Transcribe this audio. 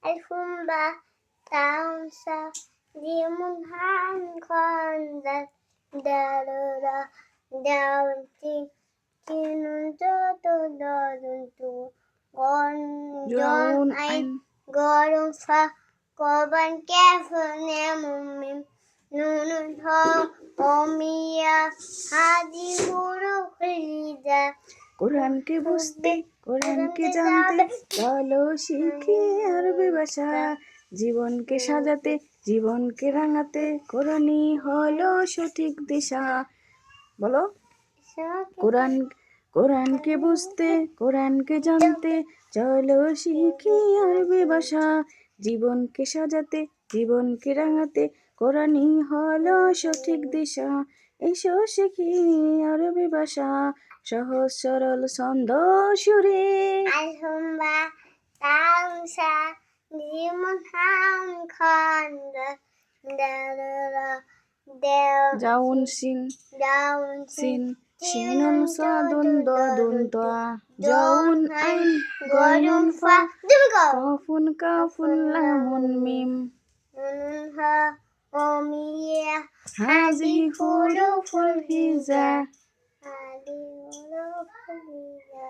Alfumba, Taunsa, Dimunhan, Kondat, Darura, Downtin, Tinun, Toto, Gon, Ein, Gorum, Fa, Goban, Careful, Nemumim, Nunun, Ho, Omia, Hadi, Guru, Hulida. কোরআনকে বুঝতে কোরআনকে জানতে চলো শিখি আরবি ভাষা জীবনকে সাজাতে জীবনকে রাঙাতে কোরআনই হলো সঠিক দিশা বলো কোরআনকে বুঝতে কোরআনকে জানতে চলো শিখি আরবি ভাষা জীবনকে সাজাতে জীবনকে রাঙাতে কোরআনই হলো সঠিক দিশা এসো শিখি আরবি ভাষা সহজ সরল ছন্দ সুরে Alhumba, Taunsa, Dimunhan, Kondat, Darura, জাউন সিন Downtin, সিনুন সাদুন দদুন তোয়া জাউন আইন Gorum, Fa, Dugo. কাফুন কাফুন লামুন মিম Nunun, Ho, Omia, হাজিহি হুরুফুল হিজা Hadi, Guru, Hulida.